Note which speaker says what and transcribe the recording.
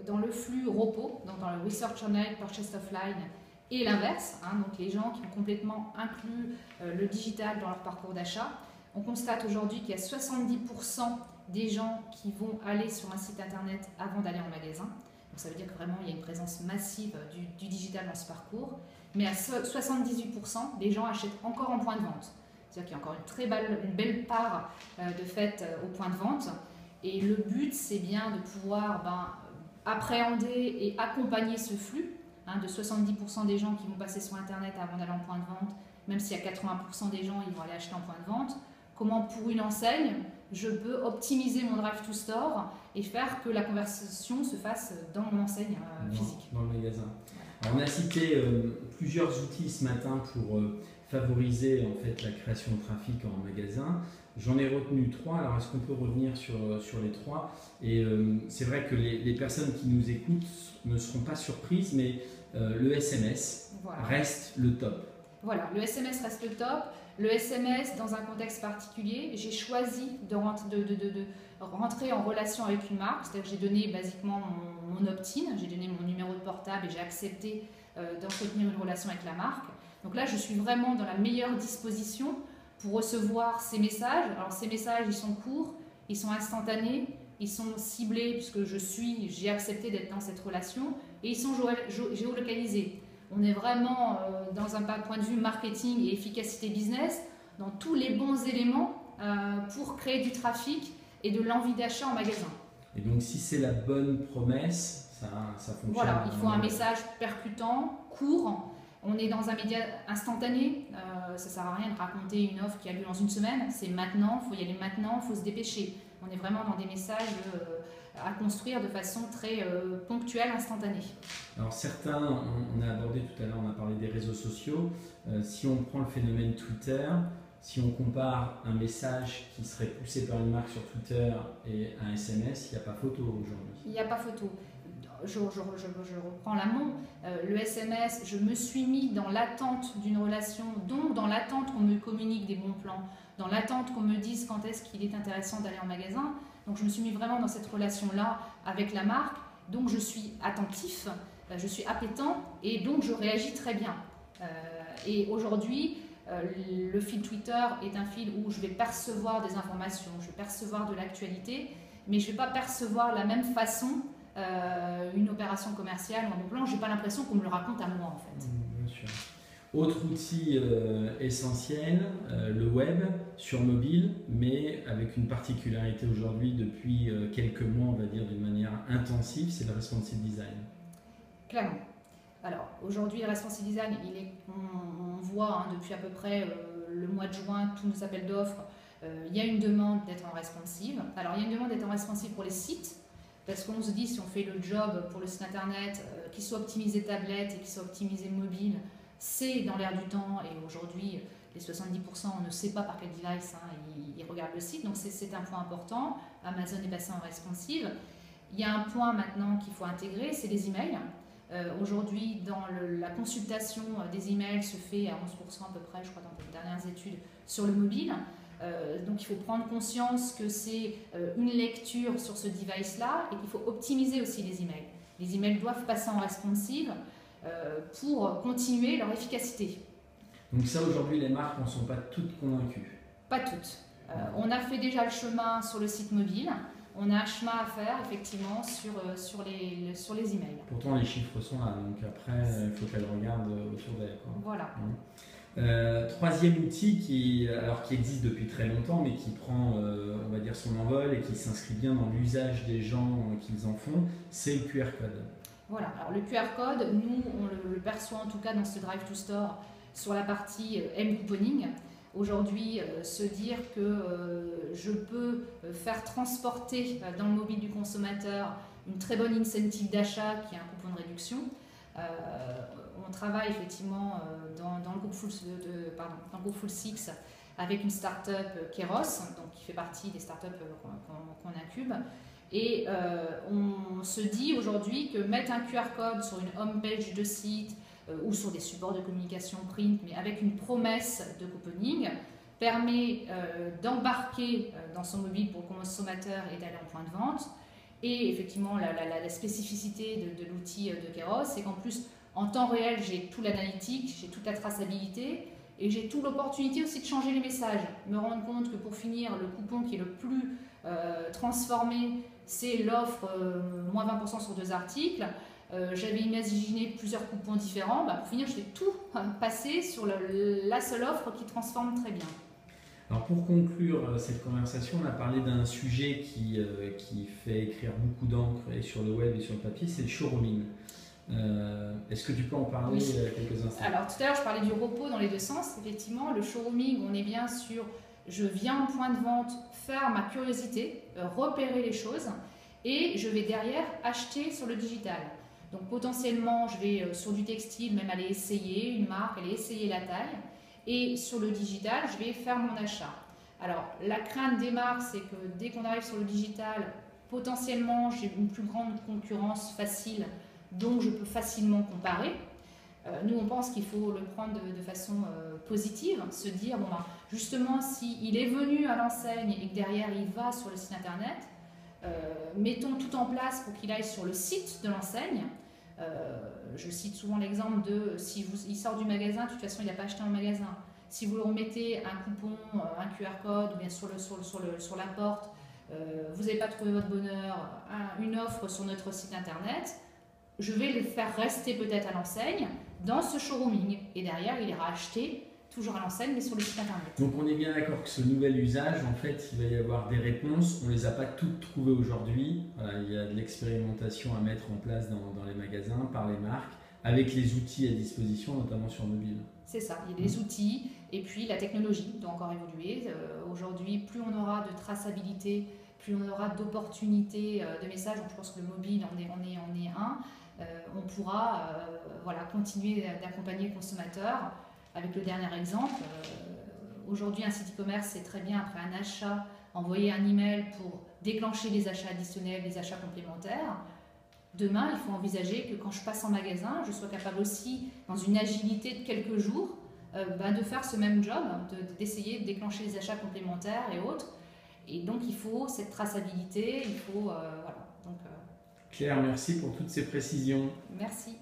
Speaker 1: dans le flux ROPO, donc dans le Research Online, Purchase Offline, et l'inverse, donc les gens qui ont complètement inclus le digital dans leur parcours d'achat. On constate aujourd'hui qu'il y a 70% des gens qui vont aller sur un site internet avant d'aller en magasin. Donc ça veut dire que vraiment il y a une présence massive du digital dans ce parcours. Mais à 78%, les gens achètent encore en point de vente. C'est-à-dire qu'il y a encore une belle part de fait au point de vente. Et le but, c'est bien de pouvoir appréhender et accompagner ce flux de 70% des gens qui vont passer sur Internet avant d'aller en point de vente, même s'il y a 80% des gens qui vont aller acheter en point de vente. Comment, pour une enseigne, je peux optimiser mon drive to store et faire que la conversation se fasse dans mon enseigne physique.
Speaker 2: Dans le magasin. Alors, on a cité plusieurs outils ce matin pour favoriser en fait la création de trafic en magasin. J'en ai retenu 3, alors est-ce qu'on peut revenir sur les 3? Et c'est vrai que les personnes qui nous écoutent ne seront pas surprises, mais le SMS reste le top.
Speaker 1: Voilà, le SMS reste le top. Le SMS, dans un contexte particulier, j'ai choisi de rentrer en relation avec une marque, c'est-à-dire que j'ai donné basiquement mon opt-in, j'ai donné mon numéro de portable et j'ai accepté d'entretenir une relation avec la marque. Donc là, je suis vraiment dans la meilleure disposition pour recevoir ces messages. Alors ces messages, ils sont courts, ils sont instantanés, ils sont ciblés puisque j'ai accepté d'être dans cette relation et ils sont géolocalisés. On est vraiment dans un point de vue marketing et efficacité business, dans tous les bons éléments pour créer du trafic et de l'envie d'achat en magasin.
Speaker 2: Et donc si c'est la bonne promesse, ça fonctionne.
Speaker 1: Voilà, il faut un message percutant, court. On est dans un média instantané, ça ne sert à rien de raconter une offre qui a lieu dans une semaine, c'est maintenant, il faut y aller maintenant, il faut se dépêcher. On est vraiment dans des messages à construire de façon très ponctuelle, instantanée.
Speaker 2: Alors certains, on a abordé tout à l'heure, on a parlé des réseaux sociaux. Si on prend le phénomène Twitter, si on compare un message qui serait poussé par une marque sur Twitter et un SMS, il n'y a pas photo aujourd'hui.
Speaker 1: Il n'y a pas photo. Je reprends l'amont, le SMS, je me suis mis dans l'attente d'une relation, donc dans l'attente qu'on me communique des bons plans, dans l'attente qu'on me dise quand est-ce qu'il est intéressant d'aller en magasin. Donc je me suis mis vraiment dans cette relation-là avec la marque, donc je suis attentif, je suis appétent et donc je réagis très bien. Et aujourd'hui, le fil Twitter est un fil où je vais percevoir des informations, je vais percevoir de l'actualité, mais je ne vais pas percevoir la même façon une opération commerciale ou un bon plan, je n'ai pas l'impression qu'on me le raconte à moi en fait.
Speaker 2: Bien sûr. Autre outil essentiel, le web sur mobile, mais avec une particularité aujourd'hui depuis quelques mois, on va dire d'une manière intensive, c'est le responsive design.
Speaker 1: Clairement. Alors aujourd'hui, le responsive design, on voit depuis à peu près le mois de juin, tous nos appels d'offres, il y a une demande d'être en responsive. Alors il y a une demande d'être en responsive pour les sites, parce qu'on se dit si on fait le job pour le site internet, qu'il soit optimisé tablette et qu'il soit optimisé mobile, c'est dans l'air du temps et aujourd'hui les 70% on ne sait pas par quel device ils regardent le site, donc c'est un point important. Amazon est passé en responsive. Il y a un point maintenant qu'il faut intégrer, c'est les emails. Aujourd'hui dans la consultation des emails se fait à 11% à peu près, je crois dans les dernières études, sur le mobile. Donc il faut prendre conscience que c'est une lecture sur ce device-là et qu'il faut optimiser aussi les emails. Les emails doivent passer en responsive pour continuer leur efficacité.
Speaker 2: Donc ça aujourd'hui les marques n'en sont pas toutes convaincues?
Speaker 1: Pas toutes. On a fait déjà le chemin sur le site mobile, on a un chemin à faire effectivement sur les emails.
Speaker 2: Pourtant les chiffres sont là, donc après il faut qu'elles regardent autour d'elles.
Speaker 1: Voilà.
Speaker 2: Troisième outil qui existe depuis très longtemps mais qui prend on va dire son envol et qui s'inscrit bien dans l'usage des gens qu'ils en font, c'est le QR code.
Speaker 1: Voilà, alors le QR code, nous on le perçoit en tout cas dans ce Drive to Store sur la partie M-couponing. Aujourd'hui, se dire que je peux faire transporter dans le mobile du consommateur une très bonne incentive d'achat qui est un coupon de réduction. On travaille effectivement dans le groupe Full Six avec une start-up Keros, donc qui fait partie des start-up qu'on incube. Et on se dit aujourd'hui que mettre un QR code sur une home page de site ou sur des supports de communication print, mais avec une promesse de couponing, permet d'embarquer dans son mobile pour le consommateur et d'aller en point de vente. Et effectivement, la spécificité de l'outil de Keros, c'est qu'en plus, en temps réel, j'ai tout l'analytique, j'ai toute la traçabilité, et j'ai toute l'opportunité aussi de changer les messages. Me rendre compte que pour finir, le coupon qui est le plus transformé, c'est l'offre moins 20% sur 2 articles. J'avais imaginé plusieurs coupons différents. Pour finir, je vais tout passer sur la seule offre qui transforme très bien.
Speaker 2: Alors pour conclure cette conversation, on a parlé d'un sujet qui fait écrire beaucoup d'encre et sur le web et sur le papier, c'est le showrooming. Est-ce que tu peux en parler quelques instants?
Speaker 1: Alors tout à l'heure, je parlais du repos dans les 2 sens. Effectivement, le showrooming, on est bien sur je viens au point de vente faire ma curiosité, repérer les choses et je vais derrière acheter sur le digital. Donc potentiellement, je vais sur du textile même aller essayer une marque, aller essayer la taille. Et sur le digital, je vais faire mon achat. Alors, la crainte des marques, c'est que dès qu'on arrive sur le digital, potentiellement, j'ai une plus grande concurrence facile, donc je peux facilement comparer. Nous, on pense qu'il faut le prendre de façon positive, se dire, bon, justement, s'il est venu à l'enseigne et que derrière, il va sur le site internet, mettons tout en place pour qu'il aille sur le site de l'enseigne. Je cite souvent l'exemple de si il sort du magasin, de toute façon il n'a pas acheté en magasin. Si vous lui remettez un coupon, un QR code, ou bien sur la porte, vous n'avez pas trouvé votre bonheur, une offre sur notre site internet, je vais le faire rester peut-être à l'enseigne dans ce showrooming. Et derrière, il ira acheter toujours à l'enseigne, mais sur le site internet.
Speaker 2: Donc on est bien d'accord que ce nouvel usage, en fait, il va y avoir des réponses. On ne les a pas toutes trouvées aujourd'hui. Voilà, il y a de l'expérimentation à mettre en place dans les magasins, par les marques, avec les outils à disposition, notamment sur mobile.
Speaker 1: C'est ça, il y a les outils et puis la technologie doit encore évoluer. Aujourd'hui, plus on aura de traçabilité, plus on aura d'opportunités de messages. Donc je pense que le mobile en est un. On pourra continuer d'accompagner le consommateur. Avec le dernier exemple, aujourd'hui un site e-commerce, c'est très bien après un achat, envoyer un email pour déclencher des achats additionnels, des achats complémentaires. Demain, il faut envisager que quand je passe en magasin, je sois capable aussi, dans une agilité de quelques jours, de faire ce même job, d'essayer de déclencher des achats complémentaires et autres. Et donc il faut cette traçabilité, il faut...
Speaker 2: Claire, merci pour toutes ces précisions.
Speaker 1: Merci.